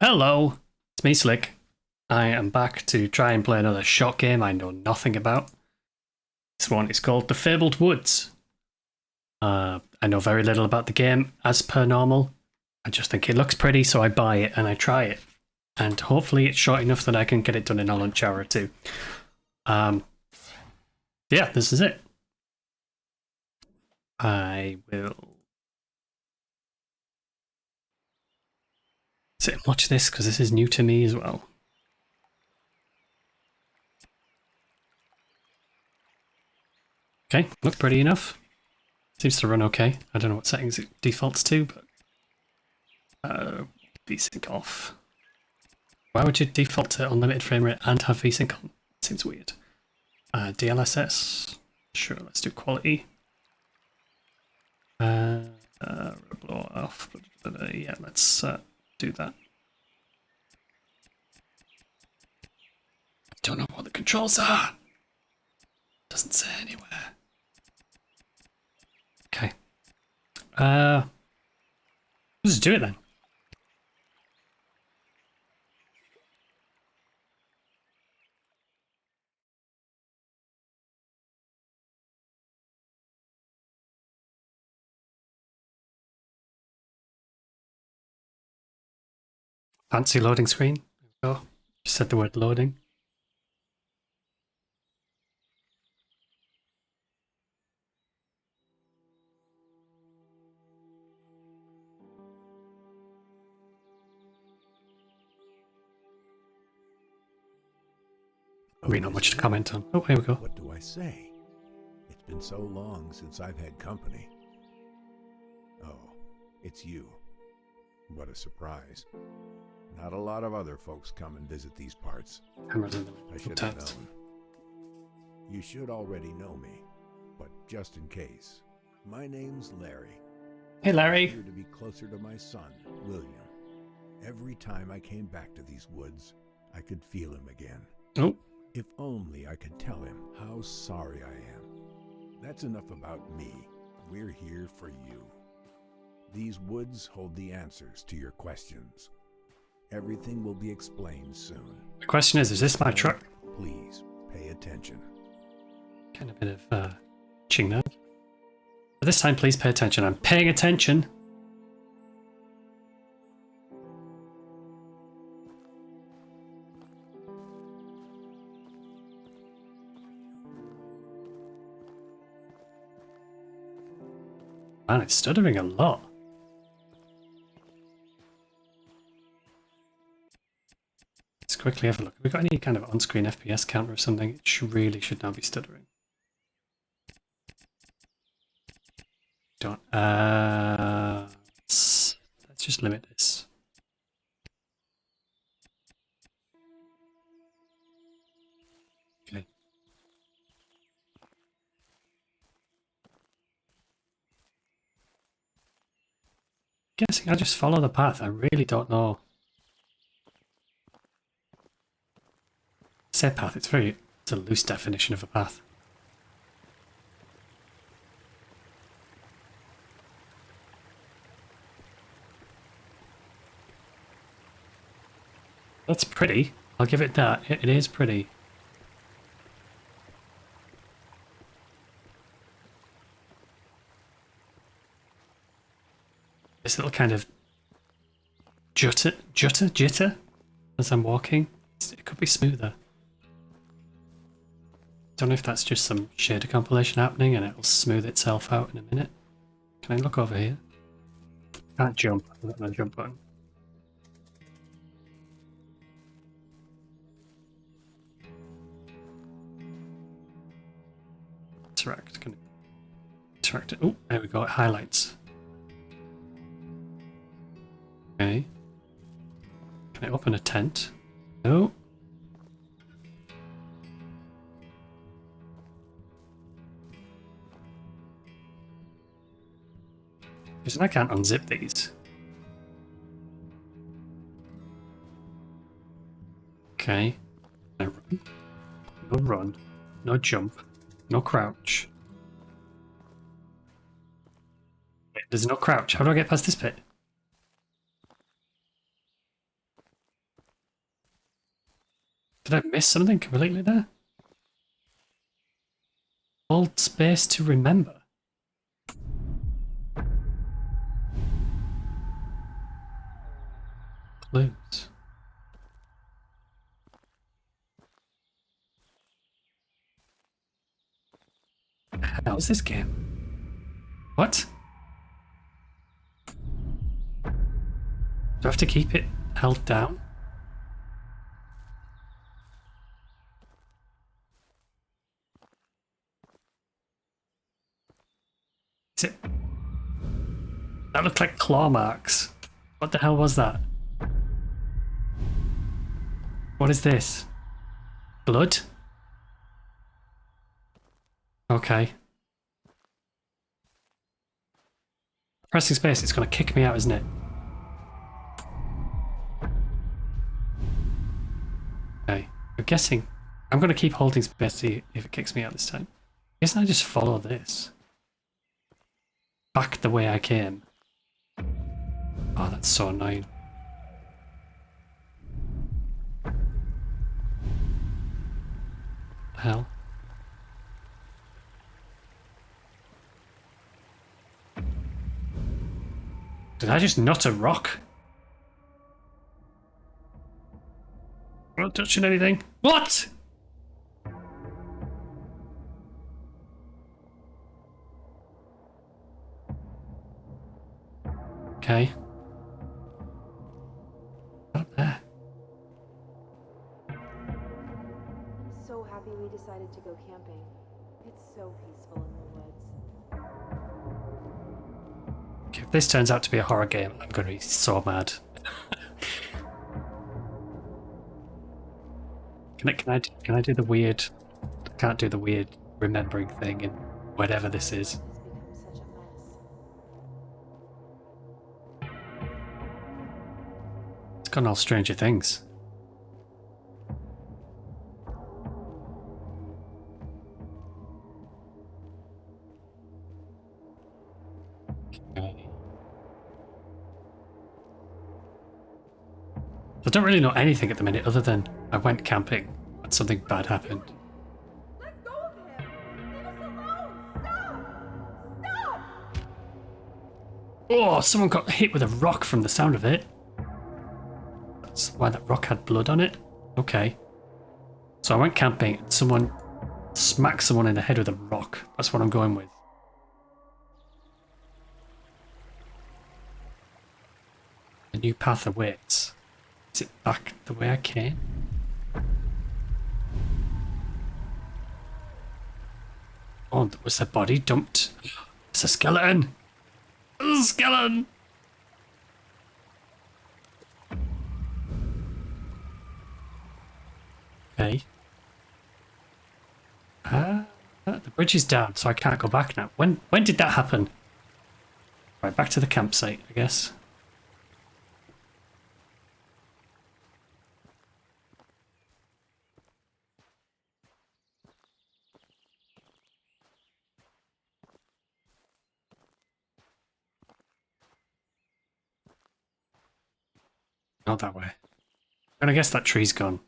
Hello, it's me, Slick. I am back to try and play another shot game I know nothing about. This one is called The Fabled Woods. I know very little about the game, as per normal. I just think it looks pretty, so I buy it and I try it. And hopefully it's short enough that I can get it done in a lunch hour or two. Yeah, this is it. I will sit and watch this because this is new to me as well. Okay, looks pretty enough. Seems to run okay. I don't know what settings it defaults to, but VSync off. Why would you default to unlimited frame rate and have VSync on? Seems weird. DLSS. Sure, let's do quality. Blow off. Yeah, let's do that. Don't know what the controls are. Doesn't say anywhere. Okay. Let's just do it then. Fancy loading screen. There we go. Just said the word loading. Really not much to comment on. Oh, here we go. What do I say? It's been so long since I've had company. Oh, it's you. What a surprise. Not a lot of other folks come and visit these parts. Cameras in the I should have known. You should already know me, but just in case. My name's Larry. Hey, Larry. I'm here to be closer to my son, William. Every time I came back to these woods, I could feel him again. Oh. If only I could tell him how sorry I am. That's enough about me. We're here for you. These woods hold the answers to your questions. Everything will be explained soon. The question is this my truck? Please pay attention. Kind of a bit of ching there. But this time, please pay attention. I'm paying attention. Man, it's stuttering a lot. Let's quickly have a look. Have we got any kind of on-screen FPS counter or something? It really should not be stuttering. Don't. Let's just limit this. Okay. Guessing I'll just follow the path. I really don't know. Say path, it's a loose definition of a path. That's pretty. I'll give it that. It is pretty. This little kind of jitter as I'm walking. It could be smoother. Don't know if that's just some shader compilation happening and it'll smooth itself out in a minute. Can I look over here? Can't jump. I've got no jump button. Interact. Can I interact it? Oh, there we go. It highlights. Okay. Can I open a tent? No. Because I can't unzip these. Okay. Can I run? No run. No jump. No crouch. There's no crouch. How do I get past this bit? Did I miss something completely there? Hold space to remember. Clues. How's this game? What? Do I have to keep it held down? Is it? That looked like claw marks. What the hell was that? What is this? Blood? Okay. Pressing space, it's going to kick me out, isn't it? Okay. I'm guessing. I'm going to keep holding space to see if it kicks me out this time. I guess I just follow this. Back the way I came. Oh, that's so annoying. What the hell? Did I just nut a rock? I'm not touching anything. What? Okay. Up there. I'm so happy we decided to go camping. It's so peaceful in the woods. Okay, if this turns out to be a horror game, I'm going to be so mad. Can I do the weird? I can't do the weird remembering thing in whatever this is. It has become such a mess. It's gone all Stranger Things. Okay. I don't really know anything at the minute other than I went camping and something bad happened. Let go of him! Leave us alone! Stop! Stop! Oh, someone got hit with a rock from the sound of it. That's why that rock had blood on it. Okay. So I went camping and someone smacked someone in the head with a rock. That's what I'm going with. A new path awaits. Is it back the way I came? Oh, was the body dumped? It's a skeleton! It's a skeleton! Okay. The bridge is down, so I can't go back now. When did that happen? Right, back to the campsite, I guess. Not that way. And I guess that tree's gone.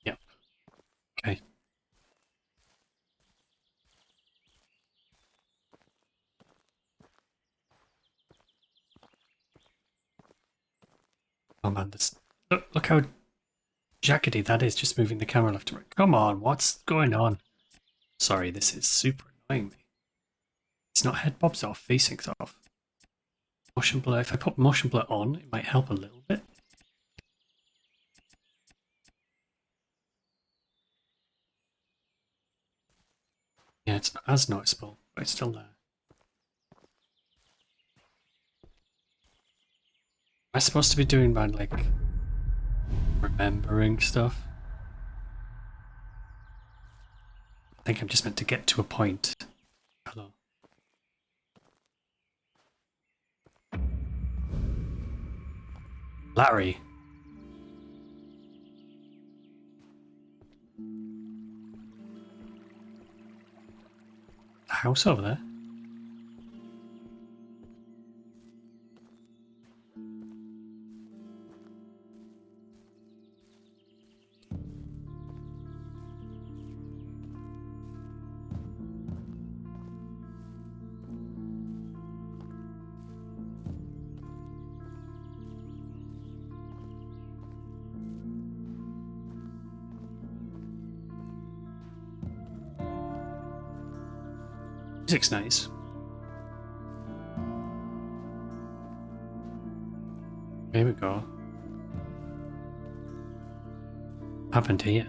Yep. Okay. Oh man, this look how jaggedy that is, just moving the camera left and right. Come on, what's going on? Sorry, this is super annoying me. It's not head bobs off, V-Syncs off. Motion blur. If I put motion blur on, it might help a little bit. Yeah, it's not as noticeable, but it's still there. Am I supposed to be doing my, like, remembering stuff? I think I'm just meant to get to a point. Hello. Larry. The house over there? Music's nice. Here we go. What happened here?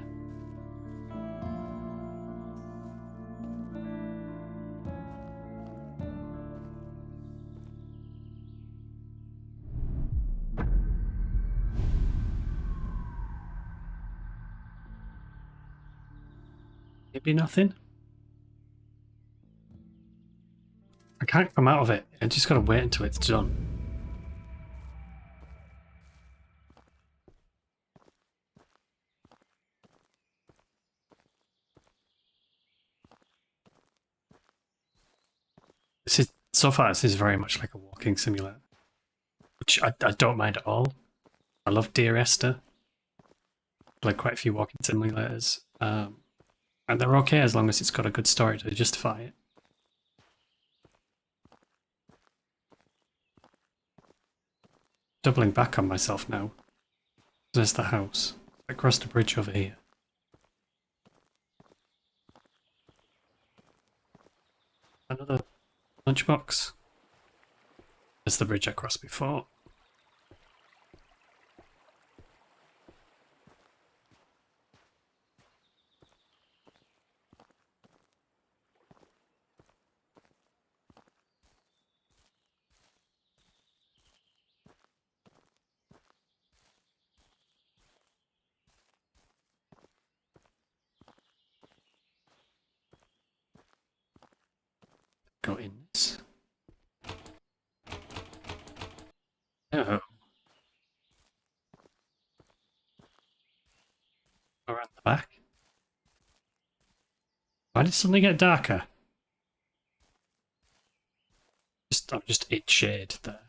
Maybe nothing? I can't come out of it. I just gotta wait until it's done. So far, this is very much like a walking simulator, which I don't mind at all. I love Dear Esther. Played quite a few walking simulators, and they're okay as long as it's got a good story to justify it. Doubling back on myself now. There's the house. Across the bridge over here. Another lunchbox. There's the bridge I crossed before. Go in this. Oh. Around the back. Why did it suddenly get darker? I'm just 8 shade there.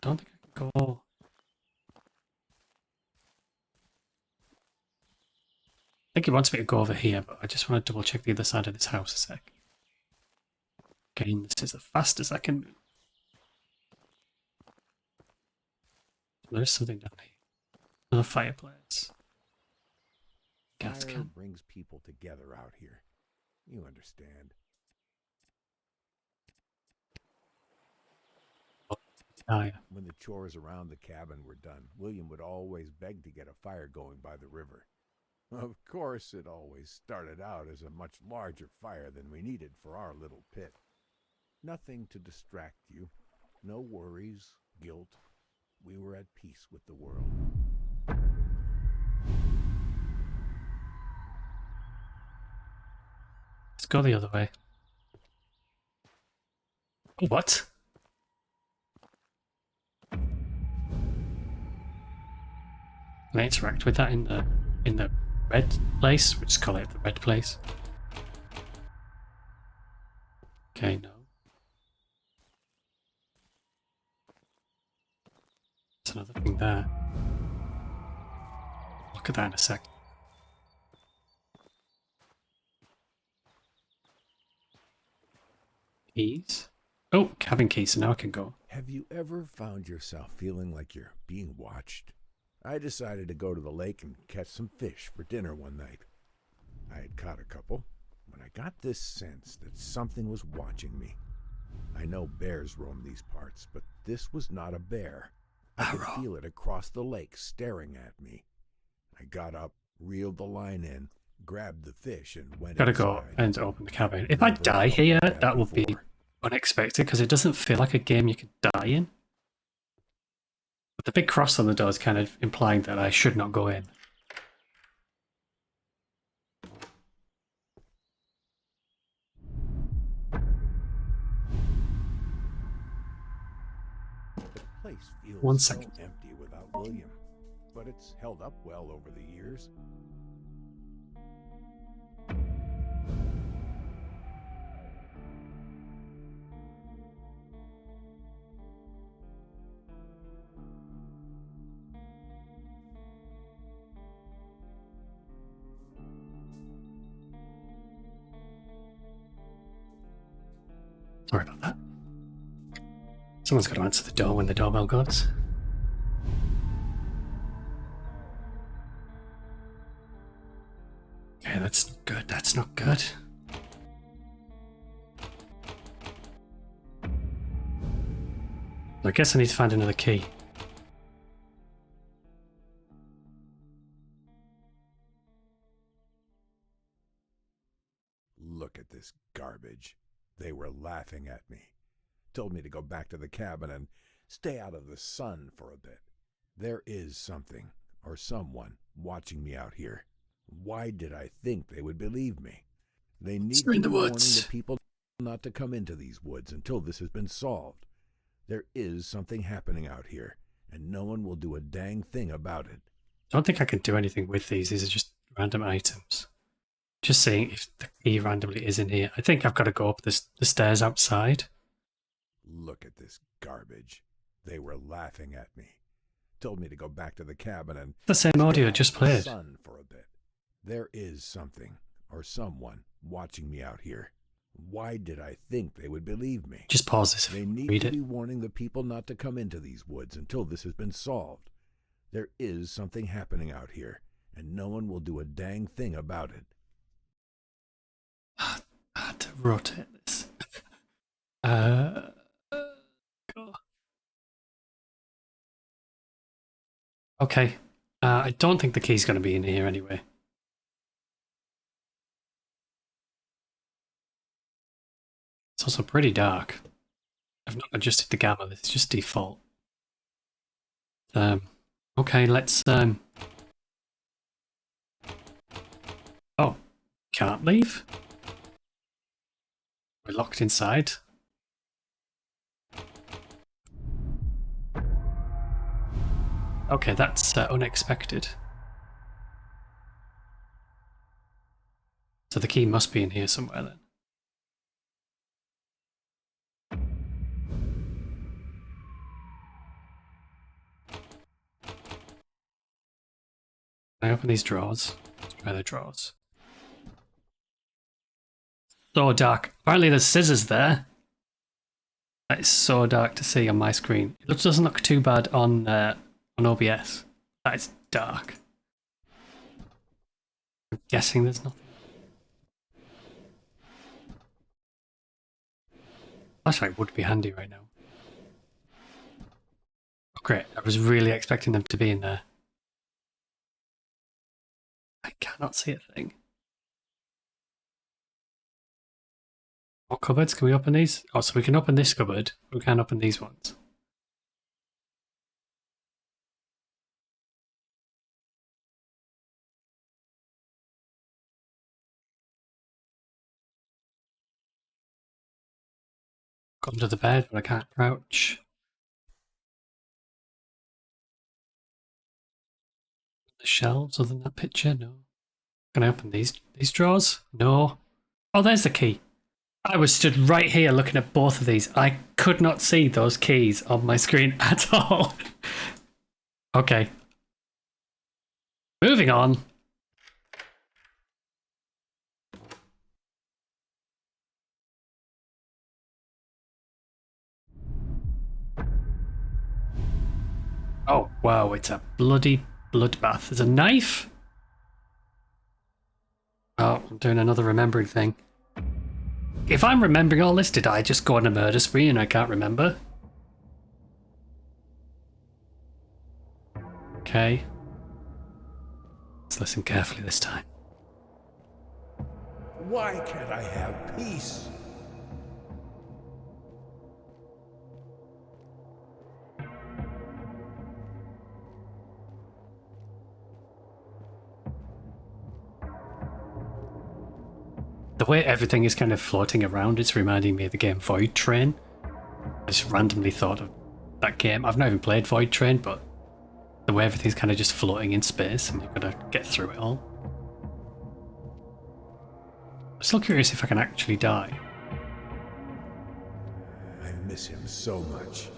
Don't think I can go. I think it wants me to go over here, but I just want to double check the other side of this house a sec. Again, this is the fastest I can move. There's something down here. Another fireplace. Gas Fire can. brings people together out here. You understand. Oh, yeah. When the chores around the cabin were done, William would always beg to get a fire going by the river. Of course, it always started out as a much larger fire than we needed for our little pit. Nothing to distract you. No worries, guilt. We were at peace with the world. Let's go the other way. What? Can I interact with that in the red place? We'll just call it the red place. Okay, no. There's another thing there. Look at that in a sec. Keys? Oh, cabin key, so now I can go. Have you ever found yourself feeling like you're being watched? I decided to go to the lake and catch some fish for dinner one night. I had caught a couple, but I got this sense that something was watching me. I know bears roam these parts, but this was not a bear. I could feel it across the lake staring at me. I got up, reeled the line in, grabbed the fish, and went Gotta inside. go and open the cabin. If I die here, that will be unexpected because it doesn't feel like a game you could die in. But the big cross on the door is kind of implying that I should not go in. The place feels 1 so second. empty without William, but it's held up well over the years. Sorry about that. Someone's got to answer the door when the doorbell goes. Okay, that's not good. That's not good. I guess I need to find another key. Look at this garbage. They were laughing at me. Told me to go back to the cabin and stay out of the sun for a bit. There is something, or someone, watching me out here. Why did I think they would believe me? They need to be warning the people not to come into these woods until this has been solved. There is something happening out here, and no one will do a dang thing about it. I don't think I can do anything with these. These are just random items. Just seeing if the key randomly is in here. I think I've got to go up the stairs outside. Look at this garbage. They were laughing at me. Told me to go back to the cabin and The same audio just played. sun for a bit. There is something, or someone, watching me out here. Why did I think they would believe me? Just pause this. They need Read to it. be warning the people not to come into these woods until this has been solved. There is something happening out here, and no one will do a dang thing about it. I had to rotate this. Go. Okay. I don't think the key's going to be in here anyway. It's also pretty dark. I've not adjusted the gamma. This is just default. Okay, let's. Oh, can't leave. We're locked inside. Okay, that's unexpected. So the key must be in here somewhere then. Can I open these drawers? Let's try the drawers. So dark. Apparently there's scissors there. That is so dark to see on my screen. It doesn't look too bad on OBS. That is dark. I'm guessing there's nothing. Flashlight would be handy right now. Oh, great. I was really expecting them to be in there. I cannot see a thing. What cupboards? Can we open these? Oh, so we can open this cupboard. We can't open these ones. Got under the bed, but I can't crouch. The shelves, other than that picture? No. Can I open these drawers? No. Oh, there's the key. I was stood right here looking at both of these. I could not see those keys on my screen at all. Okay. Moving on. Oh, wow, it's a bloody bloodbath. There's a knife? Oh, I'm doing another remembering thing. If I'm remembering all this, did I just go on a murder spree and I can't remember? Okay. Let's listen carefully this time. Why can't I have peace? The way everything is kind of floating around, it's reminding me of the game Void Train. I just randomly thought of that game. I've not even played Void Train, but the way everything's kind of just floating in space and you've got to get through it all. I'm still curious if I can actually die. I miss him so much.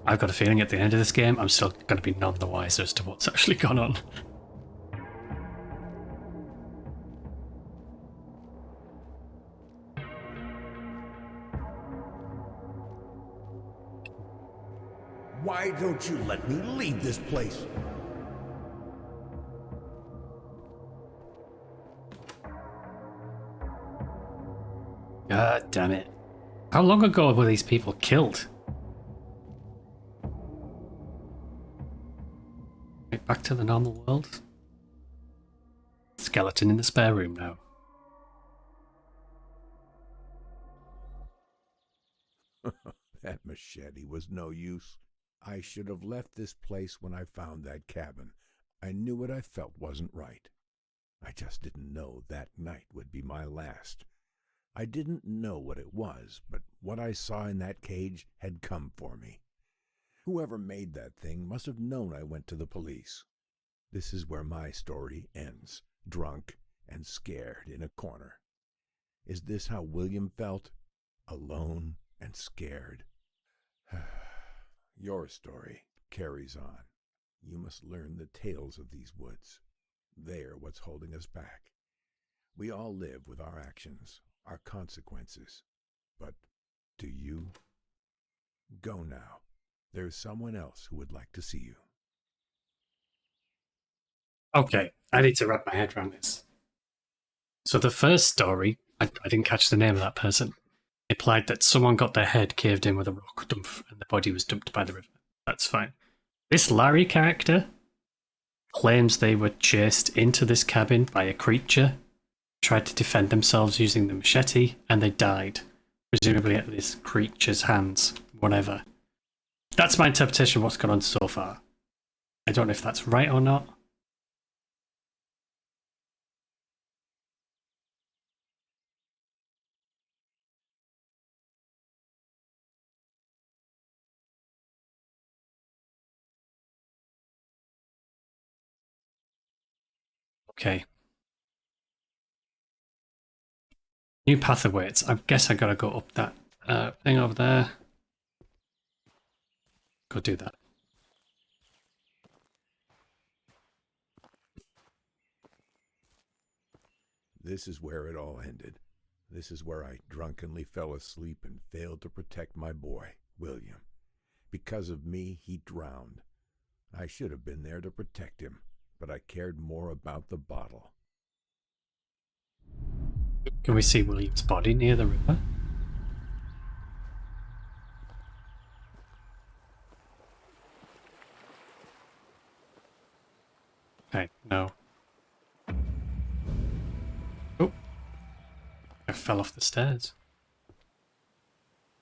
I've got a feeling at the end of this game, I'm still going to be none the wiser as to what's actually gone on. Why don't you let me leave this place? God damn it. How long ago were these people killed? Right, back to the normal world. Skeleton in the spare room now. That machete was no use. I should have left this place when I found that cabin. I knew what I felt wasn't right. I just didn't know that night would be my last. I didn't know what it was, but what I saw in that cage had come for me. Whoever made that thing must have known I went to the police. This is where my story ends, drunk and scared in a corner. Is this how William felt? Alone and scared? Your story carries on. You must learn the tales of these woods. They're what's holding us back. We all live with our actions, our consequences. But do you? Go now. There's someone else who would like to see you. Okay, I need to wrap my head around this. So the first story, I didn't catch the name of that person, implied that someone got their head caved in with a rock dump and the body was dumped by the river. That's fine. This Larry character claims they were chased into this cabin by a creature, tried to defend themselves using the machete, and they died, presumably at this creature's hands, whatever. That's my interpretation of what's gone on so far. I don't know if that's right or not. Okay. New path awaits. I guess I gotta go up that thing over there. Go do that. This is where it all ended. This is where I drunkenly fell asleep and failed to protect my boy, William. Because of me, he drowned. I should have been there to protect him, but I cared more about the bottle. Can we see William's body near the river? Okay, no. Oh, I fell off the stairs.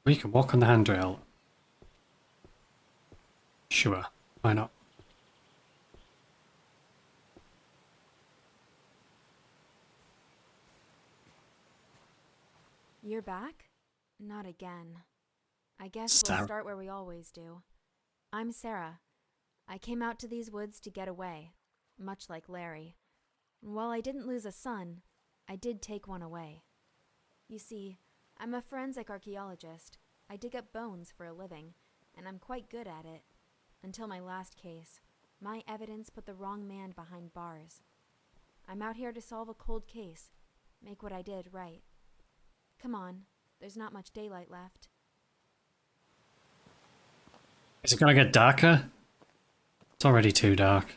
We can walk on the handrail. Sure, why not? You're back? Not again. I guess Sarah. we'll start where we always do. I'm Sarah. I came out to these woods to get away, much like Larry. While I didn't lose a son, I did take one away. You see, I'm a forensic archaeologist. I dig up bones for a living, and I'm quite good at it. Until my last case, my evidence put the wrong man behind bars. I'm out here to solve a cold case, make what I did right. Come on, there's not much daylight left. Is it gonna get darker? It's already too dark.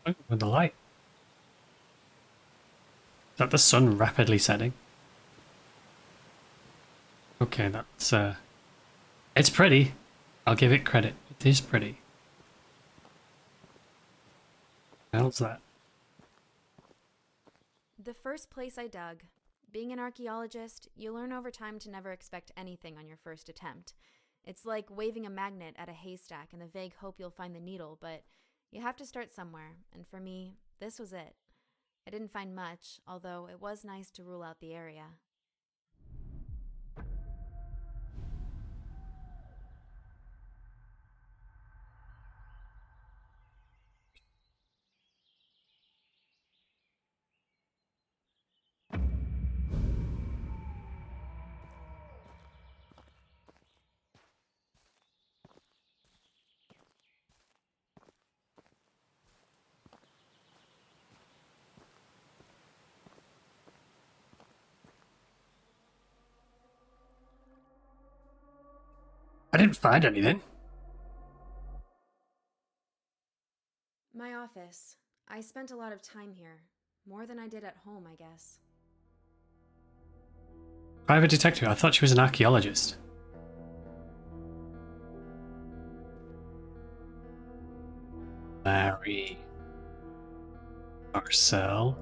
Oh, with the light. Is that the sun rapidly setting? Okay, that's it's pretty. I'll give it credit. It is pretty. How's that? The first place I dug. Being an archaeologist, you learn over time to never expect anything on your first attempt. It's like waving a magnet at a haystack in the vague hope you'll find the needle, but you have to start somewhere, and for me, this was it. I didn't find much, although it was nice to rule out the area. I didn't find anything. My office. I spent a lot of time here. More than I did at home, I guess. Private detective. I thought she was an archaeologist. Larry. Marcel.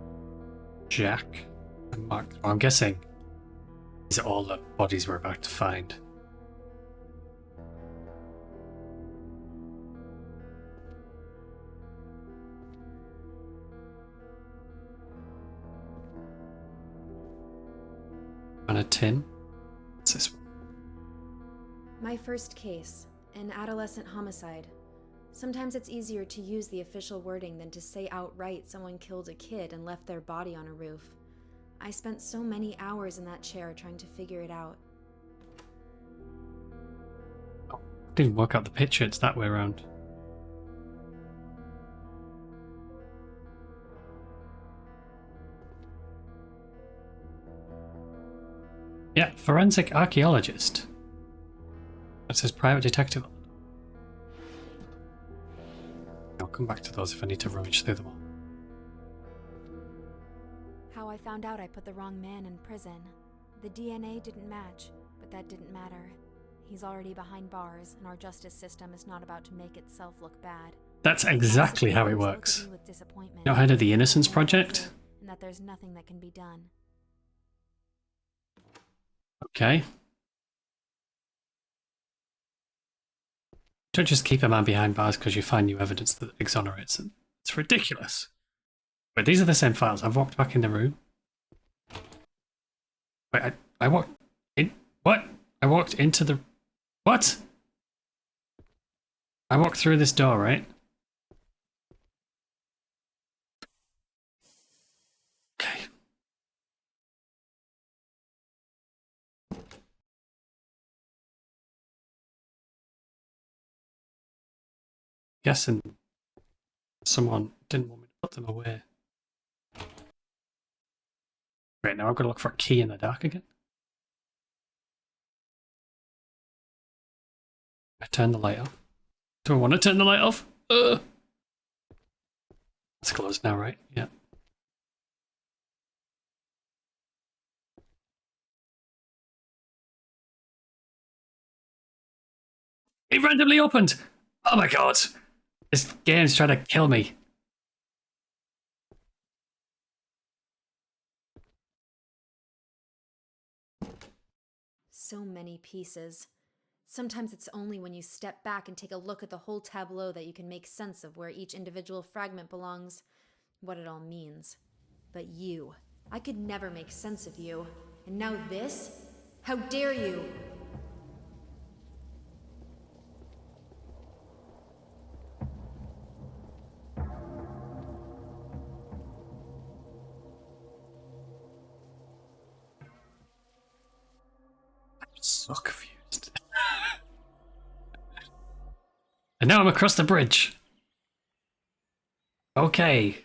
Jack. And Mark. Oh, I'm guessing these are all the bodies we're about to find. On a tin. What's this one? My first case, an adolescent homicide. Sometimes it's easier to use the official wording than to say outright someone killed a kid and left their body on a roof. I spent so many hours in that chair trying to figure it out. Oh, I didn't work out the picture. It's that way around. Yeah, forensic archaeologist. That says private detective. I'll come back to those if I need to rummage through them all. How I found out I put the wrong man in prison. The DNA didn't match, but that didn't matter. He's already behind bars, and our justice system is not about to make itself look bad. That's exactly how it Superiors look at works. me with disappointment, You know, head of the Innocence and Project? and that there's nothing that can be done. Okay. Don't just keep a man behind bars because you find new evidence that exonerates him. It's ridiculous. Wait, these are the same files. I've walked back in the room. Wait, I walked in. What? I walked into the. What? I walked through this door, right? Okay. Guessing someone didn't want me to put them away. Right, now I've got to look for a key in the dark again. I turn the light off. Do I want to turn the light off? It's closed now, right? Yeah. It randomly opened! Oh my god! This game's trying to kill me. So many pieces. Sometimes it's only when you step back and take a look at the whole tableau that you can make sense of where each individual fragment belongs, what it all means. But you, I could never make sense of you. And now this? How dare you? I'm so confused. And now I'm across the bridge. Okay.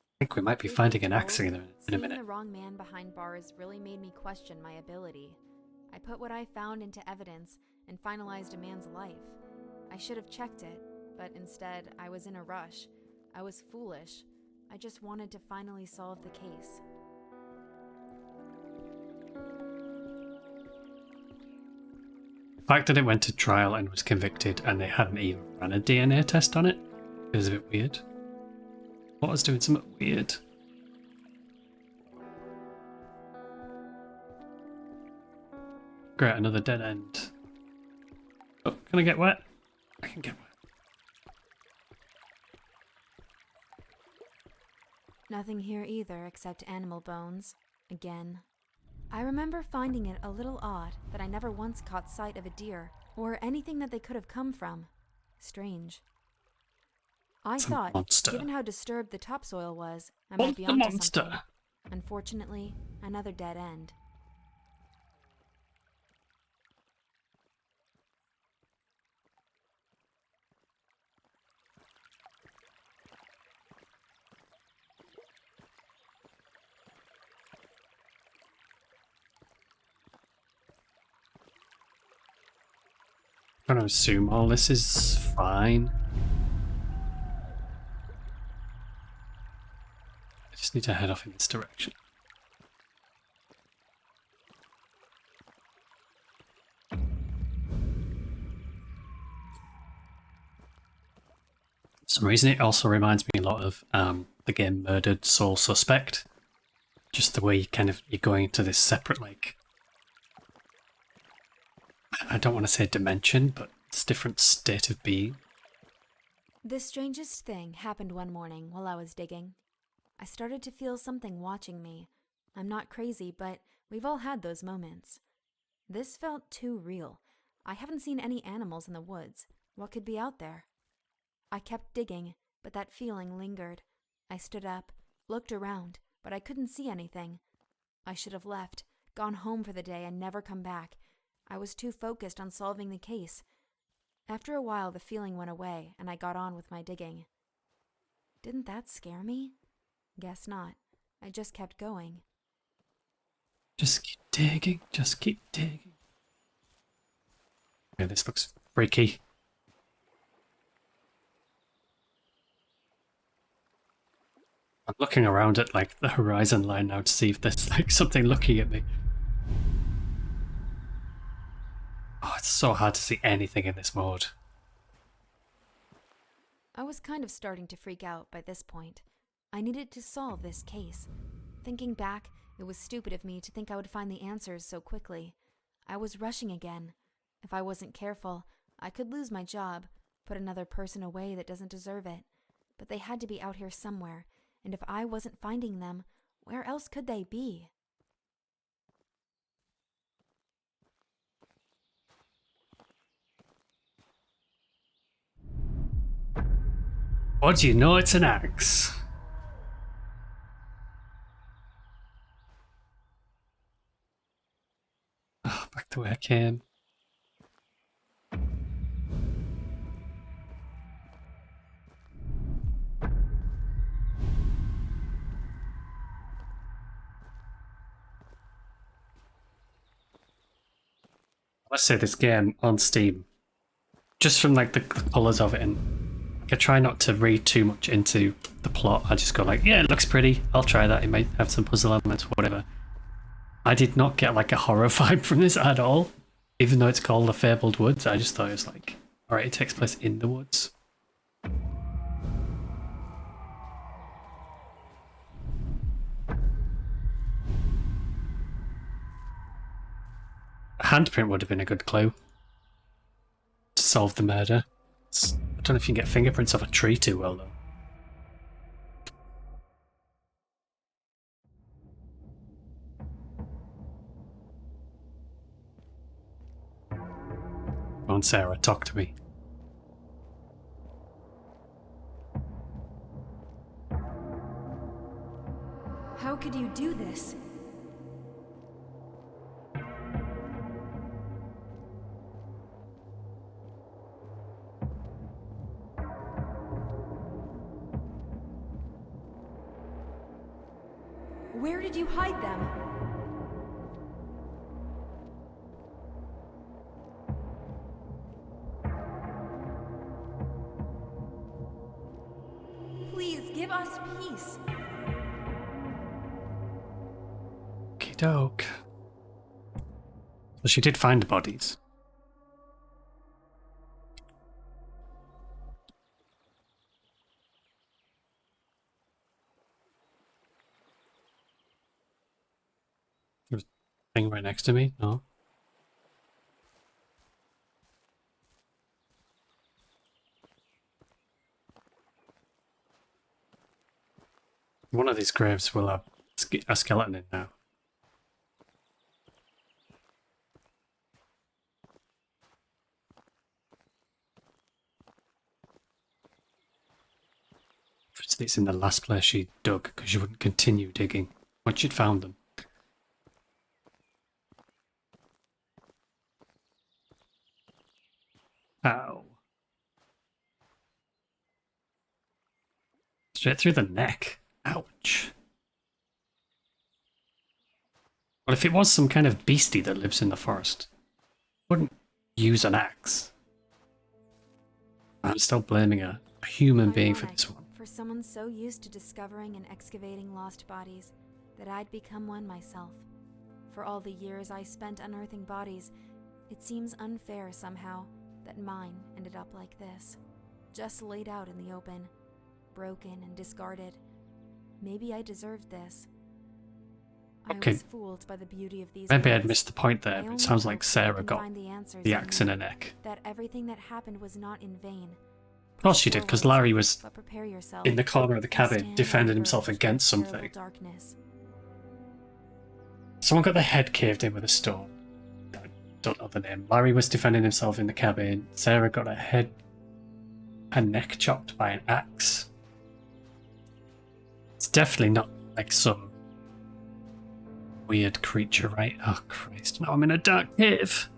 I think we might be finding an axe in a Seeing minute. the wrong man behind bars really made me question my ability. I put what I found into evidence and finalized a man's life. I should have checked it, but instead I was in a rush. I was foolish. I just wanted to finally solve the case. The fact that it went to trial and was convicted and they hadn't even run a DNA test on it is a bit weird. What was doing something weird? Great, another dead end. Oh, can I get wet? I can get wet. Nothing here either except animal bones. Again. I remember finding it a little odd that I never once caught sight of a deer or anything that they could have come from. Strange. I It's a thought, monster. given how disturbed the topsoil was, I What's might be the onto monster? something. Unfortunately, another dead end. I'm gonna assume all this is fine. I just need to head off in this direction. For some reason it also reminds me a lot of the game Murdered Soul Suspect. Just the way you're going into this separate, like, I don't want to say dimension, but it's a different state of being. The strangest thing happened one morning while I was digging. I started to feel something watching me. I'm not crazy, but we've all had those moments. This felt too real. I haven't seen any animals in the woods. What could be out there? I kept digging, but that feeling lingered. I stood up, looked around, but I couldn't see anything. I should have left, gone home for the day, and never come back. I was too focused on solving the case. After a while, the feeling went away, and I got on with my digging. Didn't that scare me? Guess not. I just kept going. Just keep digging, just keep digging. Yeah, this looks freaky. I'm looking around at like the horizon line now to see if there's like something looking at me. Oh, it's so hard to see anything in this mode. I was kind of starting to freak out by this point. I needed to solve this case. Thinking back, it was stupid of me to think I would find the answers so quickly. I was rushing again. If I wasn't careful, I could lose my job, put another person away that doesn't deserve it. But they had to be out here somewhere, and if I wasn't finding them, where else could they be? What do you know? It's an axe. Oh, back the way I came. Let's say this game on Steam, just from like the colours of it, and like, I try not to read too much into the plot. I just go like, yeah, it looks pretty. I'll try that. It might have some puzzle elements, whatever. I did not get like a horror vibe from this at all, even though it's called The Fabled Woods. I just thought it was like, all right, it takes place in the woods. A handprint would have been a good clue to solve the murder. I don't know if you can get fingerprints off a tree too well, though. Come on, Sarah, talk to me. How could you do this? Where did you hide them? Please give us peace. Okie doke. Well, she did find the bodies. There's a thing right next to me. No. One of these graves will have a skeleton in now. It's in the last place she dug because she wouldn't continue digging once she'd found them. Ow. Straight through the neck. Ouch. Well, if it was some kind of beastie that lives in the forest, I wouldn't use an axe. I'm still blaming a human being for Ironic, this one. for someone so used to discovering and excavating lost bodies that I'd become one myself. For all the years I spent unearthing bodies, it seems unfair somehow that mine ended up like this, just laid out in the open, broken and discarded. Maybe I deserved this. Okay. I was fooled by the beauty of these Maybe I'd woods. missed the point there, I but it only sounds like hope that I Sarah can got find the answers the I axe in her need, neck. that everything that happened was not in vain. Of course she did, because Larry was But prepare yourself. in the corner of the You cabin stand defending on the himself verge against of terrible something. darkness. Someone got their head caved in with a stone. I don't know the name. Larry was defending himself in the cabin. Sarah got her neck chopped by an axe. It's definitely not like some weird creature, right? Oh Christ, now I'm in a dark cave.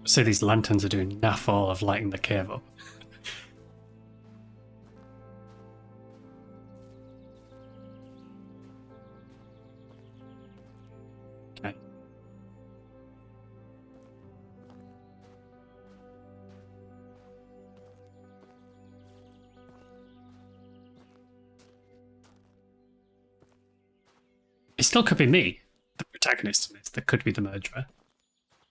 So these lanterns are doing naff all of lighting the cave up. Okay. It still could be me, the protagonist in this, that could be the murderer.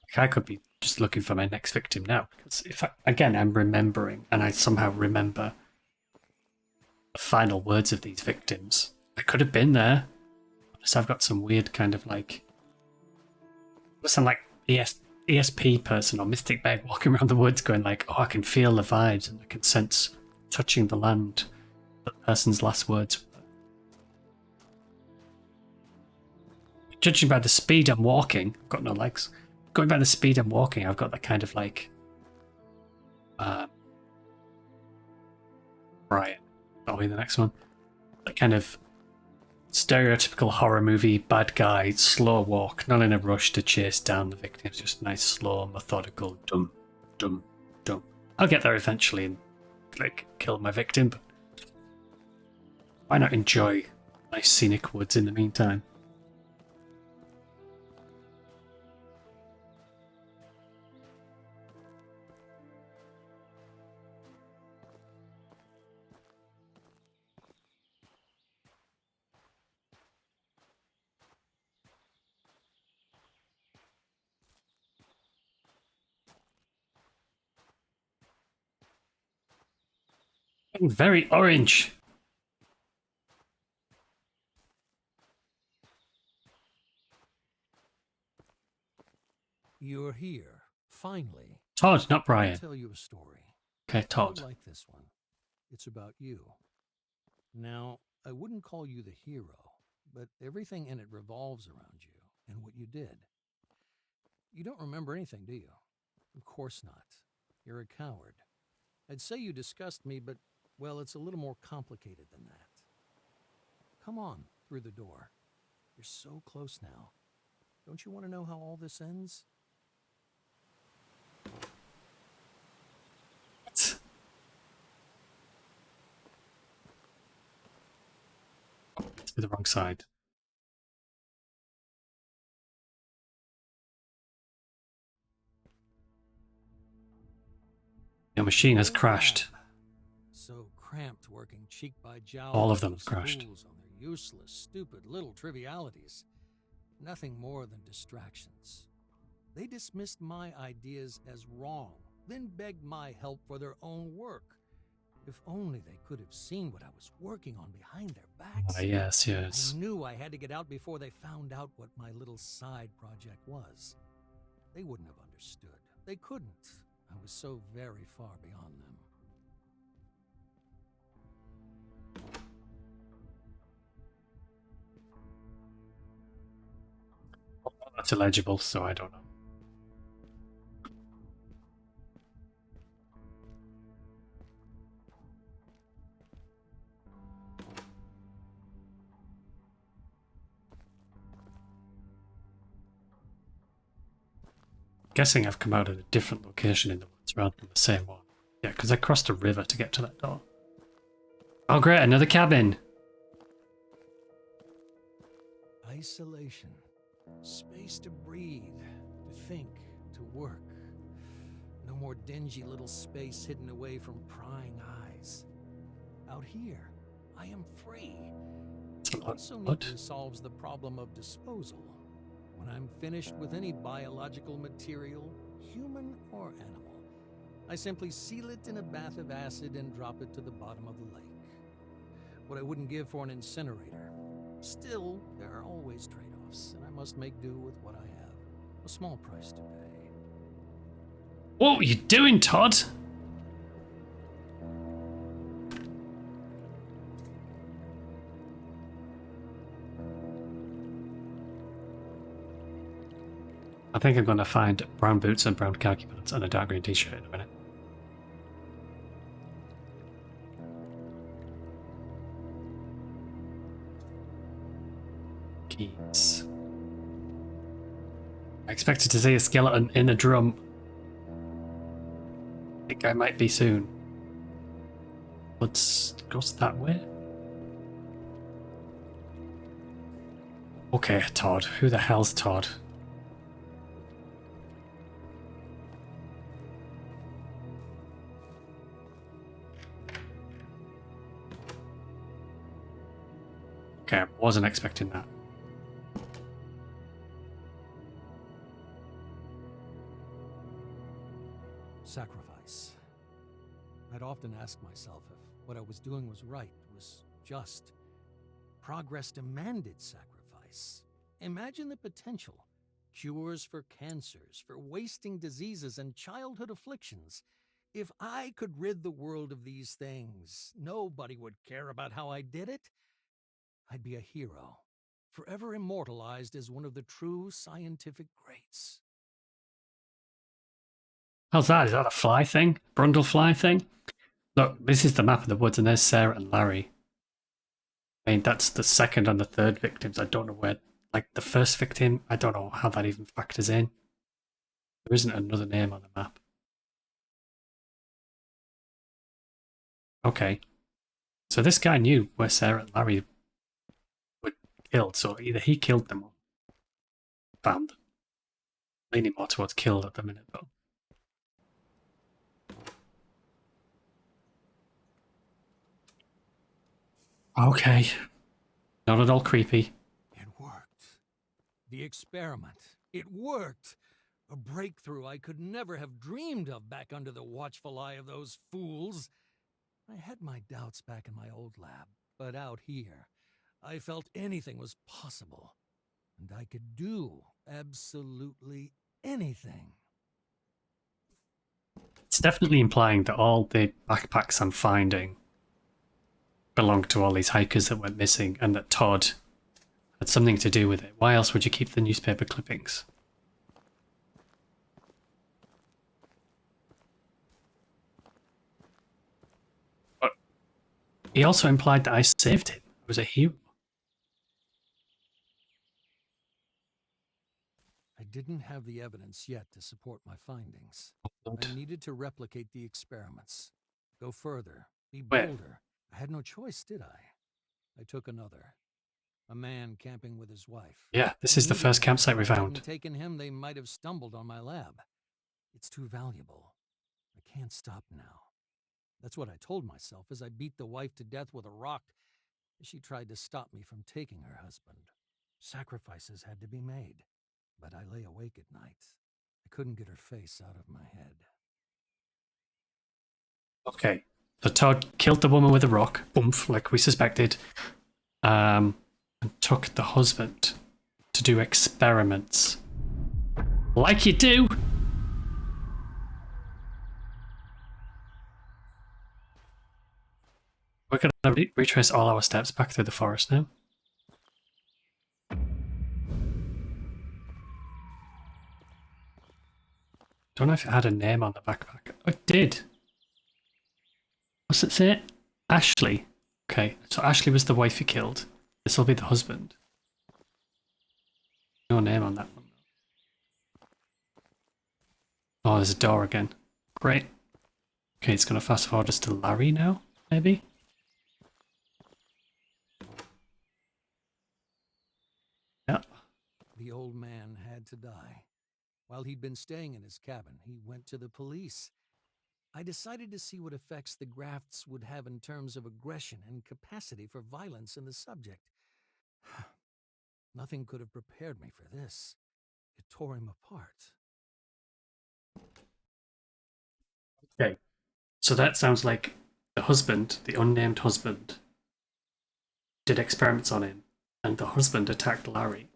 Like, I could be just looking for my next victim now, because if I'm remembering, and I somehow remember the final words of these victims, I could have been there. Unless I've got some weird kind of like, some like ESP person or Mystic Bag walking around the woods going like, oh, I can feel the vibes and I can sense touching the land that the person's last words were. Judging by the speed I'm walking, I've got no legs. Going by the speed I'm walking, I've got that kind of like Brian, that'll be the next one. That kind of stereotypical horror movie bad guy, slow walk, not in a rush to chase down the victims, just nice, slow, methodical, dum, dum, dum. I'll get there eventually and like kill my victim, but why not enjoy nice scenic woods in the meantime? Very orange. You're here, finally. Todd, not I'll Brian. tell you a story. Okay, Todd. You'll like this one. It's about you. Now, I wouldn't call you the hero, but everything in it revolves around you and what you did. You don't remember anything, do you? Of course not. You're a coward. I'd say you disgust me, but, well, it's a little more complicated than that. Come on, through the door. You're so close now. Don't you want to know how all this ends? To the wrong side. Your machine has crashed. So cramped working cheek by jowl. All of them with have crashed. fools on their useless, stupid little trivialities. Nothing more than distractions. They dismissed my ideas as wrong, then begged my help for their own work. If only they could have seen what I was working on behind their backs. Ah, yes, yes. I knew I had to get out before they found out what my little side project was. They wouldn't have understood. They couldn't. I was so very far beyond them. That's illegible, so I don't know. Guessing I've come out at a different location in the woods rather than the same one. Yeah, because I crossed a river to get to that door. Oh great, another cabin! isolation. Space to breathe, to think, to work. No more dingy little space hidden away from prying eyes. Out here, I am free. It also neatly solves the problem of disposal. When I'm finished with any biological material, human or animal, I simply seal it in a bath of acid and drop it to the bottom of the lake. What I wouldn't give for an incinerator. Still, there are always trade-offs, and I must make do with what I have. A small price to pay. What were you doing, Todd? I think I'm going to find brown boots and brown khaki pants and a dark green t-shirt in a minute. Keys. I expected to see a skeleton in a drum. I think I might be soon. Let's go that way. Okay, Todd. Who the hell's Todd? Okay, I wasn't expecting that. Sacrifice. I'd often ask myself if what I was doing was right, was just. Progress demanded sacrifice. Imagine the potential. Cures for cancers, for wasting diseases and childhood afflictions. If I could rid the world of these things, nobody would care about how I did it. I'd be a hero, forever immortalized as one of the true scientific greats. How's that? Is that a fly thing? Brundle fly thing? Look, this is the map of the woods and there's Sarah and Larry. I mean, that's the second and the third victims. I don't know where, like the first victim, I don't know how that even factors in. There isn't another name on the map. Okay. So this guy knew where Sarah and Larry were killed, so either he killed them or found them. Leaning more towards killed at the minute, though. Okay. Not at all creepy. It worked. The experiment. It worked. A breakthrough I could never have dreamed of back under the watchful eye of those fools. I had my doubts back in my old lab, but out here, I felt anything was possible. And I could do absolutely anything. It's definitely implying that all the backpacks I'm finding belong to all these hikers that went missing and that Todd had something to do with it. Why else would you keep the newspaper clippings? But he also implied that I saved him. I was a hero. I didn't have the evidence yet to support my findings. I needed to replicate the experiments. Go further. Be bolder. I had no choice, did I? I took another. A man camping with his wife. Yeah, this is the first campsite we found. If I hadn't taken him, they might have stumbled on my lab. It's too valuable. I can't stop now. That's what I told myself as I beat the wife to death with a rock as she tried to stop me from taking her husband. Sacrifices had to be made, but I lay awake at night. I couldn't get her face out of my head. Okay, so Todd killed the woman with a rock, boomf, like we suspected, and took the husband to do experiments. Like you do! We're going to retrace all our steps back through the forest now. Don't know if it had a name on the backpack. Oh, it did. What's it say? Ashley. Okay, so Ashley was the wife he killed. This will be the husband. No name on that one. Oh, there's a door again. Great. Okay, it's going to fast forward us to Larry now, maybe? Yeah. The old man had to die. While he'd been staying in his cabin, he went to the police. I decided to see what effects the grafts would have in terms of aggression and capacity for violence in the subject. Nothing could have prepared me for this. It tore him apart. Okay. So that sounds like the husband, the unnamed husband, did experiments on him, and the husband attacked Larry.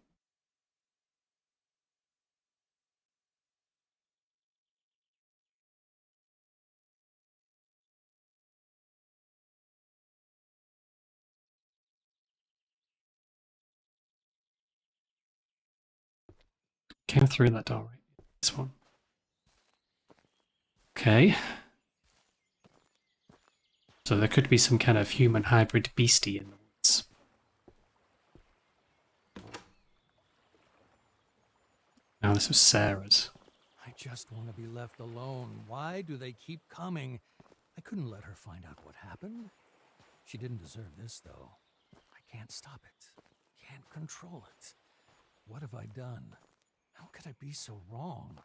Came through that door, right? This one. Okay. So there could be some kind of human hybrid beastie in the woods. Now this was Sarah's. I just want to be left alone. Why do they keep coming? I couldn't let her find out what happened. She didn't deserve this, though. I can't stop it. Can't control it. What have I done? How could I be so wrong?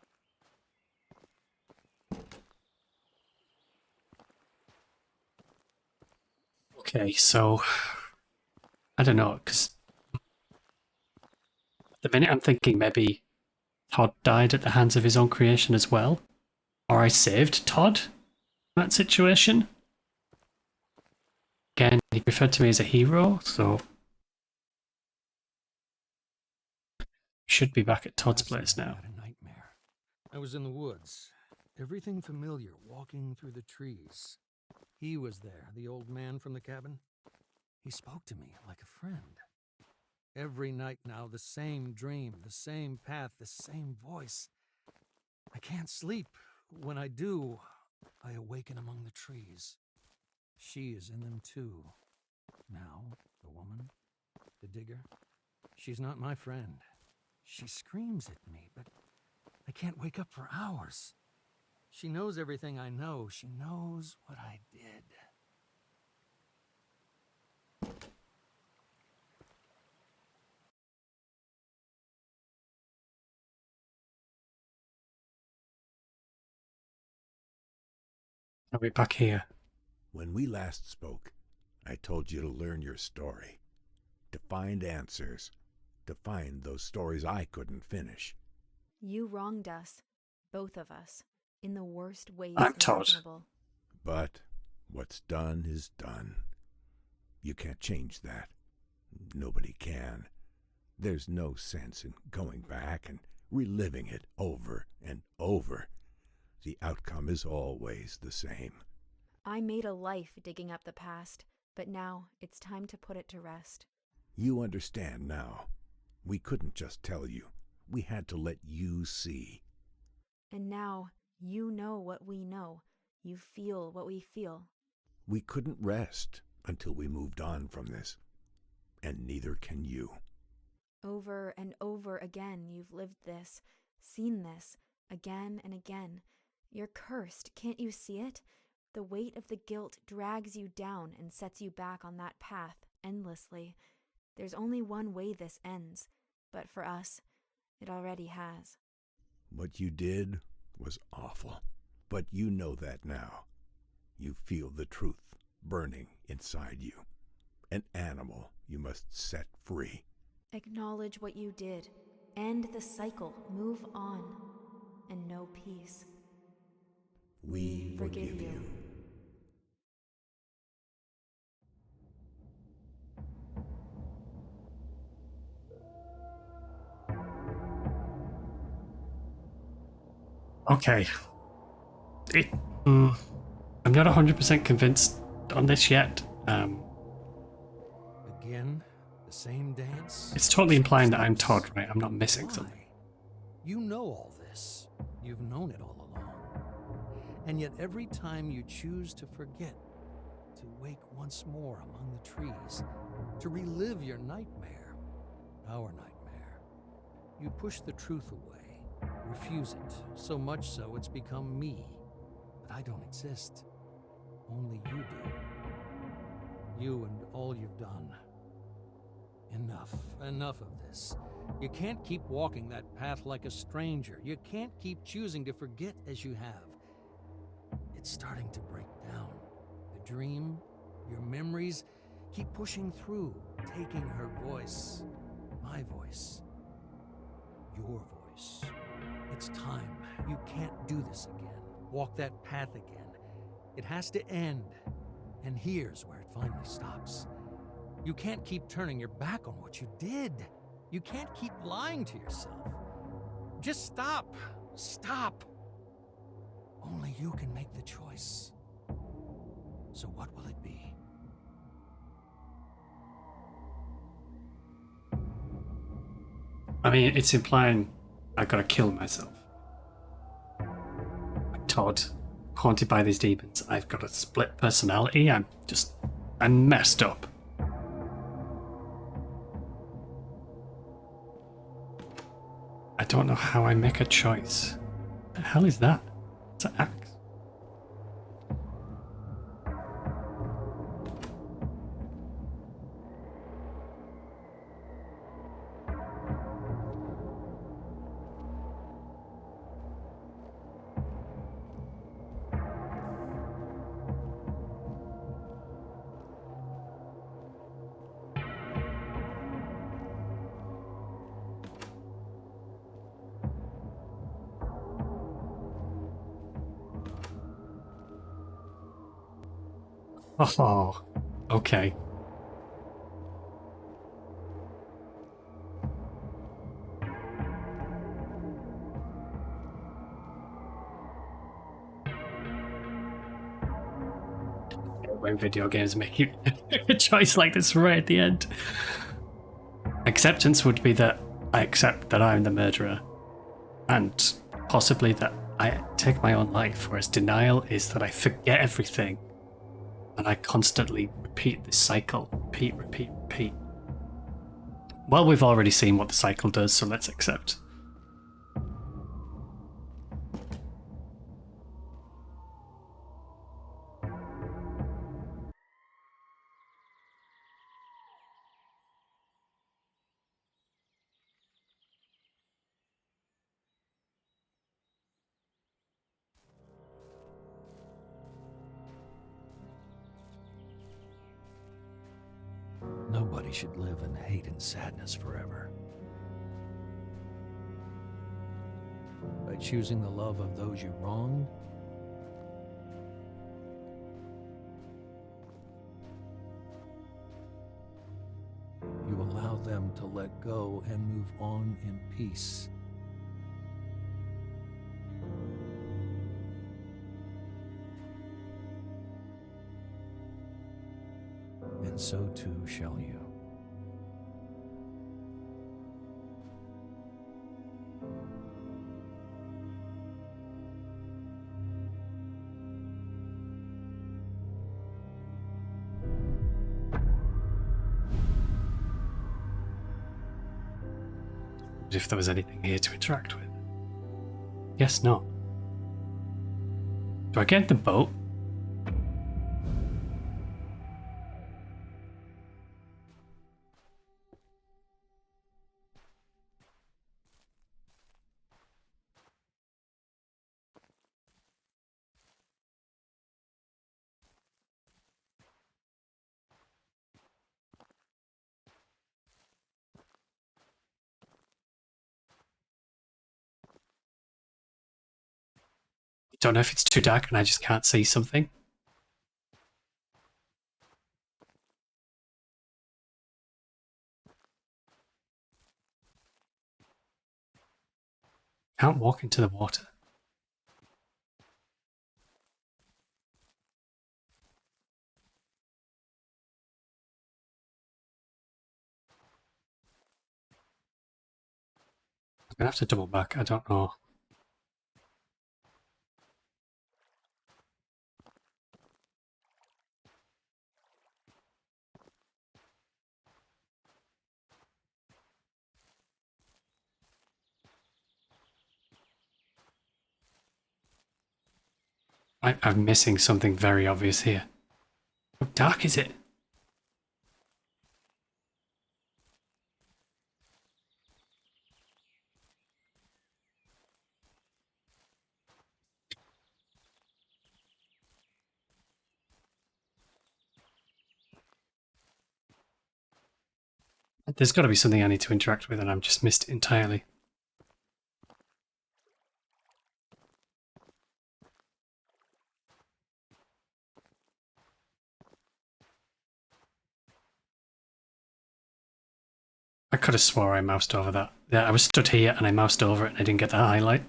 Okay, so I don't know, because at the minute I'm thinking maybe Todd died at the hands of his own creation as well, or I saved Todd in that situation. Again, he referred to me as a hero, so should be back at Todd's place I now. had a nightmare. I was in the woods. Everything familiar, walking through the trees. He was there, the old man from the cabin. He spoke to me like a friend. Every night now, the same dream, the same path, the same voice. I can't sleep. When I do, I awaken among the trees. She is in them too. Now, the woman, the digger, she's not my friend. She screams at me, but I can't wake up for hours. She knows everything I know. She knows what I did. I'll be back here. When we last spoke, I told you to learn your story, to find answers, to find those stories I couldn't finish. You wronged us, both of us, in the worst ways I'm Todd. imaginable. But what's done is done. You can't change that. Nobody can. There's no sense in going back and reliving it over and over. The outcome is always the same. I made a life digging up the past, but now it's time to put it to rest. You understand now. We couldn't just tell you. We had to let you see. And now you know what we know. You feel what we feel. We couldn't rest until we moved on from this. And neither can you. Over and over again you've lived this, seen this, again and again. You're cursed, can't you see it? The weight of the guilt drags you down and sets you back on that path endlessly. There's only one way this ends, but for us, it already has. What you did was awful. But you know that now. You feel the truth burning inside you. An animal you must set free. Acknowledge what you did. End the cycle. Move on. And know peace. We forgive you. Okay. I'm not 100% convinced on this yet. Again, the same dance. It's totally implying that I'm steps. Todd, right? I'm not missing Why? something. You know all this. You've known it all along. And yet every time you choose to forget, to wake once more among the trees, to relive your nightmare, our nightmare, you push the truth away, refuse it, so much so it's become me. But I don't exist. Only you do. You and all you've done. Enough of this. You can't keep walking that path like a stranger. You can't keep choosing to forget as you have. It's starting to break down. The dream, your memories, keep pushing through, taking her voice, my voice, your voice. It's time. You can't do this again. Walk that path again. It has to end. And here's where it finally stops. You can't keep turning your back on what you did. You can't keep lying to yourself. Just stop. Stop. Only you can make the choice. So what will it be? I mean, it's implying I gotta kill myself. I'm Todd, haunted by these demons. I've got a split personality. I'm messed up. I don't know how I make a choice. What the hell is that? It's an axe. Oh, okay. When video games make you a choice like this right at the end. Acceptance would be that I accept that I'm the murderer, and possibly that I take my own life, whereas denial is that I forget everything and I constantly repeat this cycle. Repeat, repeat, repeat. Well, we've already seen what the cycle does, so let's accept. Nobody should live in hate and sadness forever. By choosing the love of those you wronged, you allow them to let go and move on in peace. And so too shall you. If there was anything here to interact with. Guess not. Do I get the boat? Don't know if it's too dark and I just can't see something. Can't walk into the water. I'm gonna have to double back. I don't know. I'm missing something very obvious here. How dark is it? There's got to be something I need to interact with and I've just missed it entirely. I could have swore I moused over that. Yeah, I was stood here and I moused over it and I didn't get the highlight.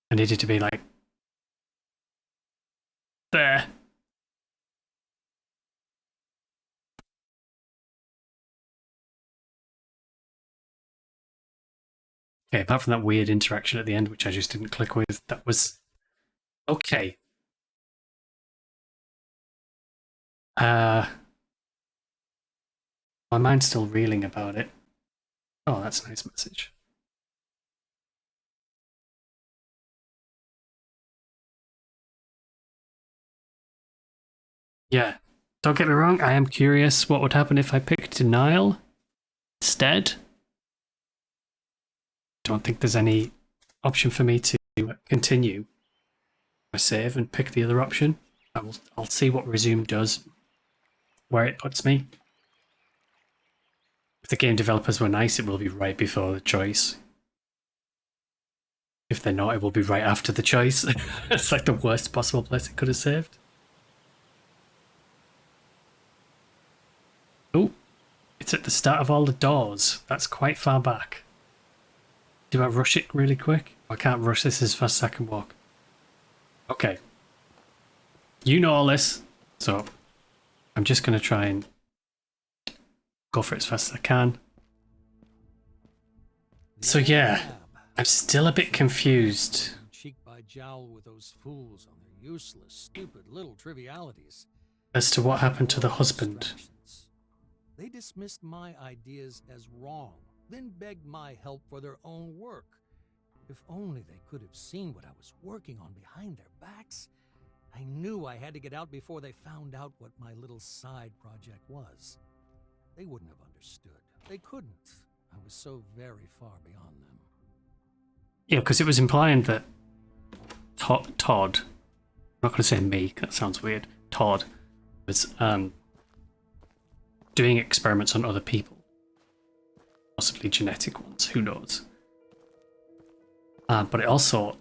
I needed to be like... there. Okay, apart from that weird interaction at the end, which I just didn't click with, that was... okay. My mind's still reeling about it. Oh, that's a nice message. Yeah. Don't get me wrong, I am curious what would happen if I picked denial instead. Don't think there's any option for me to continue my save and pick the other option. I'll see what resume does, where it puts me. If the game developers were nice, it will be right before the choice. If they're not, it will be right after the choice. It's like the worst possible place it could have saved. Oh, it's at the start of all the doors. That's quite far back. Do I rush it really quick? I can't rush this as fast as I can walk. Okay. You know all this, so I'm just going to try and go for it as fast as I can. So yeah, I'm still a bit confused. Cheek by jowl with those fools on their useless, stupid little trivialities. As to what happened to the husband. They dismissed my ideas as wrong, then begged my help for their own work. If only they could have seen what I was working on behind their backs. I knew I had to get out before they found out what my little side project was. They wouldn't have understood. They couldn't. I was so very far beyond them. Yeah, because it was implying that Todd, I'm not going to say me, that sounds weird, Todd was doing experiments on other people. Possibly genetic ones, who knows. But it also...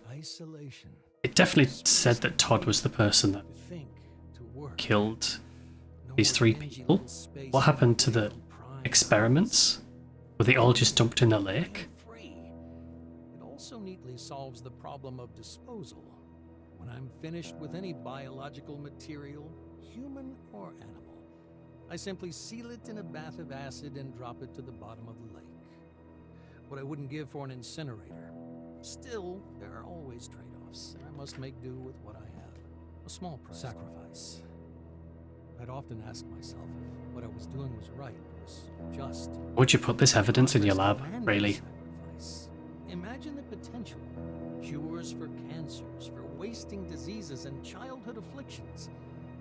Isolation. It definitely said that Todd was the person that killed these three people. What happened to the experiments? Were they all just dumped in the lake? It also neatly solves the problem of disposal. When I'm finished with any biological material, human or animal, I simply seal it in a bath of acid and drop it to the bottom of the lake. What I wouldn't give for an incinerator. Still, there are always trade-offs, and I must make do with what I have. A small price. Sacrifice. I'd often ask myself if what I was doing was right, was just. Would you put this evidence in your lab, really? Sacrifice. Imagine the potential. Cures for cancers, for wasting diseases and childhood afflictions.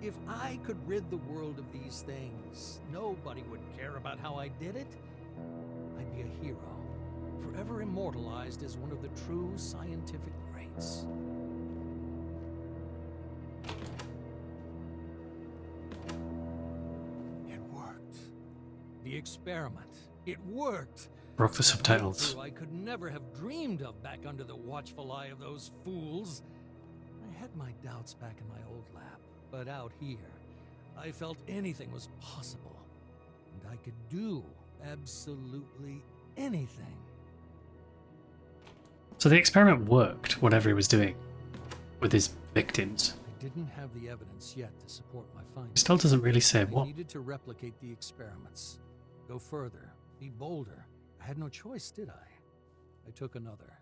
If I could rid the world of these things, nobody would care about how I did it. I'd be a hero. Forever immortalized as one of the true scientific greats. It worked. The experiment. It worked. Broke the subtitles. I could never have dreamed of back under the watchful eye of those fools. I had my doubts back in my old lab, but out here, I felt anything was possible. And I could do absolutely anything. So the experiment worked, whatever he was doing, with his victims. I didn't have the evidence yet to support my It findings. still doesn't really say I what. needed to replicate the experiments. Go further, be bolder. I had no choice, did I? I took another.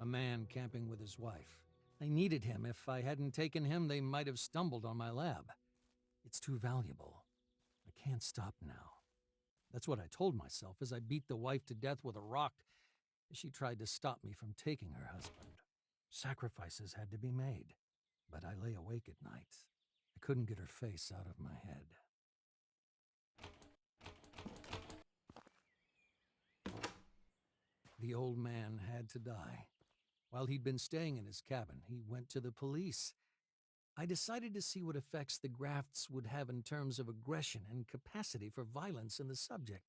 A man camping with his wife. I needed him. If I hadn't taken him, they might have stumbled on my lab. It's too valuable. I can't stop now. That's what I told myself as I beat the wife to death with a rock. She tried to stop me from taking her husband. Sacrifices had to be made, but I lay awake at night. I couldn't get her face out of my head. The old man had to die. While he'd been staying in his cabin, he went to the police. I decided to see what effects the grafts would have in terms of aggression and capacity for violence in the subject.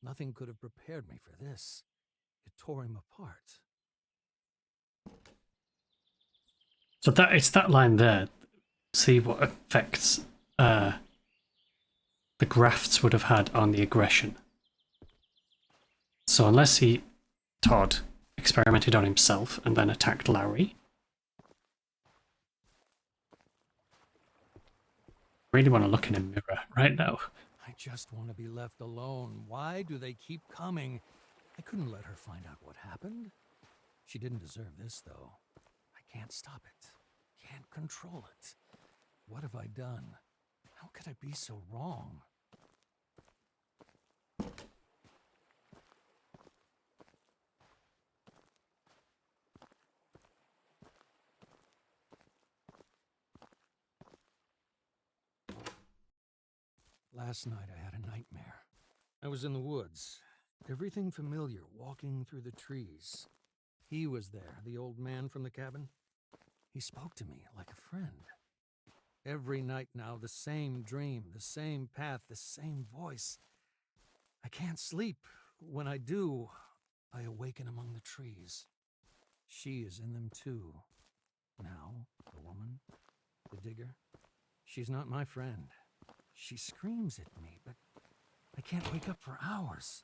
Nothing could have prepared me for this. It tore him apart. So it's that line there. See what effects the grafts would have had on the aggression. So unless Todd, experimented on himself and then attacked Larry. I really want to look in a mirror right now. I just want to be left alone. Why do they keep coming? I couldn't let her find out what happened. She didn't deserve this, though. I can't stop it. Can't control it. What have I done? How could I be so wrong? Last night I had a nightmare. I was in the woods. Everything familiar, walking through the trees. He was there, the old man from the cabin. He spoke to me like a friend. Every night now, the same dream, the same path, the same voice. I can't sleep. When I do, I awaken among the trees. She is in them too. Now, the woman, the digger, she's not my friend. She screams at me, but I can't wake up for hours.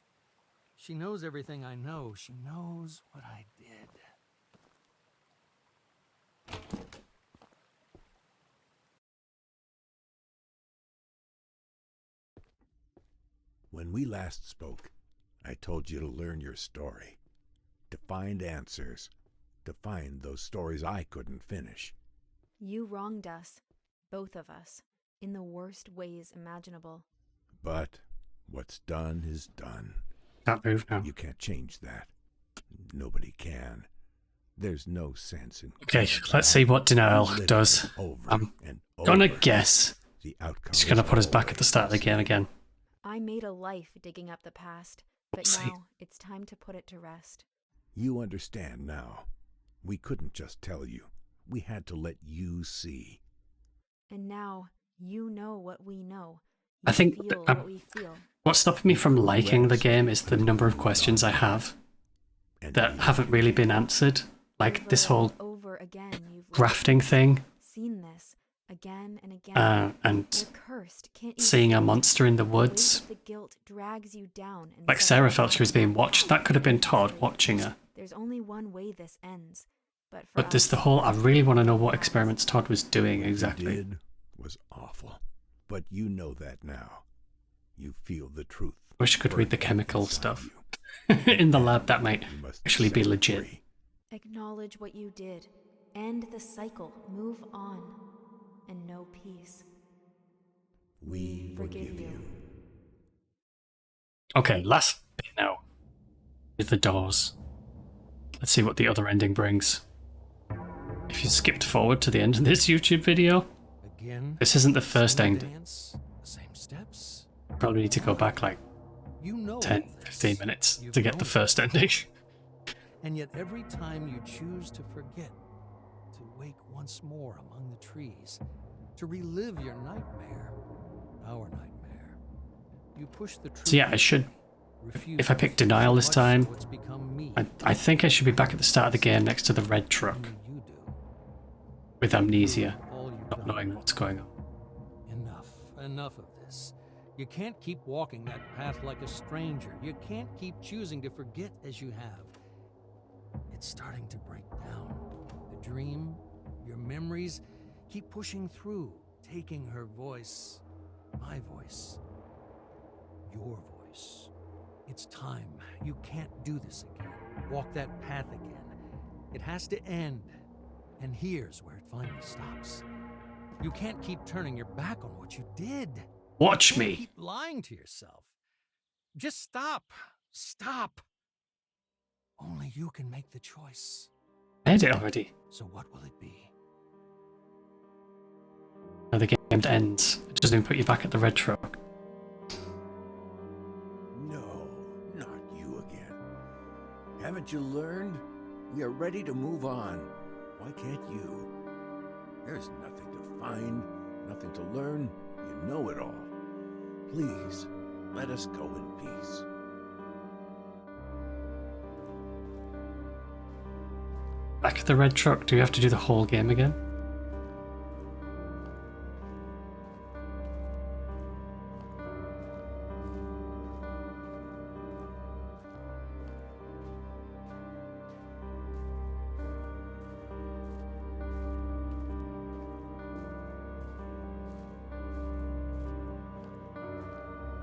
She knows everything I know. She knows what I did. When we last spoke, I told you to learn your story, to find answers, to find those stories I couldn't finish. You wronged us, both of us, in the worst ways imaginable. But what's done is done. Can't move now. You can't change that. Nobody can. There's no sense in... Okay, let's see what denial does. I'm gonna guess the outcome. he's gonna put us back at the start of the game again. I made a life digging up the past, but Oopsie. now it's time to put it to rest. You understand now. We couldn't just tell you. We had to let you see. And now you know what we know. I think feel what we feel. what's stopping me from liking the game is the number of questions I have that haven't really been answered. Like this whole over again, you've grafting thing, seen this again and again. and You're cursed. Can't you seeing a see? monster in the The weight woods. of the guilt drags you down and Like sets Sarah you felt she was on being a watched. path That could have been you Todd see. watching her. There's only one way this ends. But for But there's us, the whole, I really want to know what experiments Todd was doing What exactly. you did was awful. But you know that now. You feel the truth. Wish I could read the burning chemical inside stuff. you. In the lab, that might You must actually be set legit. free. acknowledge what you did. End the cycle. Move on. And know peace. We forgive you. Okay, last bit now. With the doors. Let's see what the other ending brings. If you skipped forward to the end of this YouTube video, Again, this isn't the first same ending. dance, the same steps. Probably need to go back like You know 10, all this. 15 minutes You've to get the known first it. ending. And yet every time you choose to forget, to wake once more among the trees, to relive your nightmare, our nightmare, you push the truth. So yeah, I should, refuse if I pick denial this so much time, so it's become me. I think I should be back at the start of the game next to the red truck Only you do. with amnesia, All you've not done. knowing what's going on. Enough of this. You can't keep walking that path like a stranger. You can't keep choosing to forget as you have. It's starting to break down. The dream, your memories, keep pushing through, taking her voice, my voice, your voice. It's time. You can't do this again. Walk that path again. It has to end. And here's where it finally stops. You can't keep turning your back on what you did. Watch You can't me. keep lying to yourself. Just stop. Stop. Only you can make the choice. I had it already. So what will it be? Now the game ends. It doesn't even put you back at the red truck. No, not you again. Haven't you learned? We are ready to move on. Why can't you? There's nothing to find, nothing to learn. You know it all. Please, let us go in peace. Back at the red truck, do we have to do the whole game again?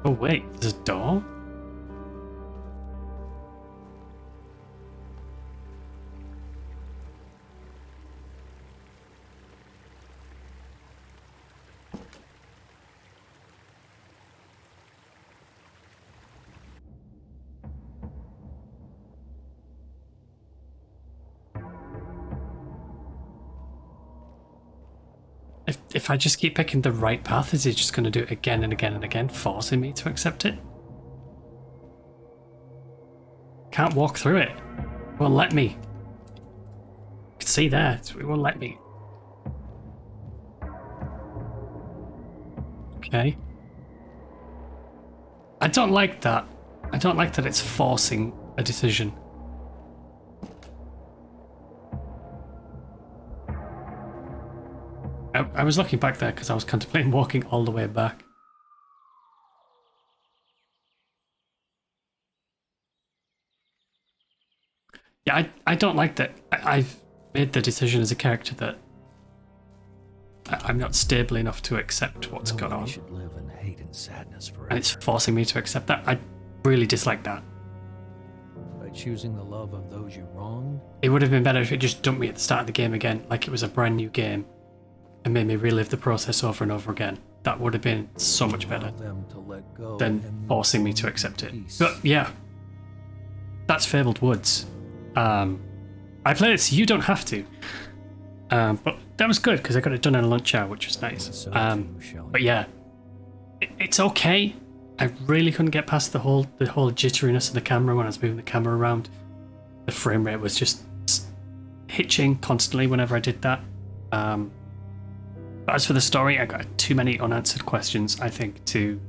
Oh wait, there's a door? If I just keep picking the right path, is he just going to do it again and again and again, forcing me to accept it? Can't walk through it. It won't let me. You can see there, it won't let me. Okay. I don't like that. I don't like that it's forcing a decision. I was looking back there because I was contemplating walking all the way back. Yeah, I don't like that. I've made the decision as a character that I'm not stable enough to accept what's gone on. Should live in hate and sadness forever. And it's forcing me to accept that. I really dislike that. By choosing the love of those you wronged. It would have been better if it just dumped me at the start of the game again, like it was a brand new game, and made me relive the process over and over again. That would have been so much better Them to let go than and forcing me to accept it. But yeah, that's Fabled Woods. I played it so you don't have to. But that was good because I got it done in a lunch hour, which was nice. But yeah, it's okay. I really couldn't get past the whole jitteriness of the camera when I was moving the camera around. The frame rate was just hitching constantly whenever I did that. But as for the story, I got too many unanswered questions, I think, to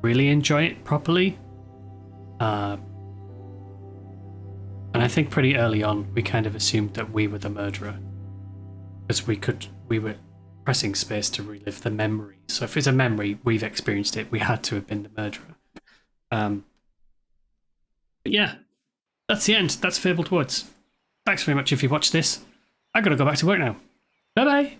really enjoy it properly. And I think pretty early on, we kind of assumed that we were the murderer. Because we were pressing space to relive the memory. So if it's a memory, we've experienced it, we had to have been the murderer. But yeah, that's the end. That's Fabled Woods. Thanks very much if you watched this. I gotta go back to work now. Bye-bye.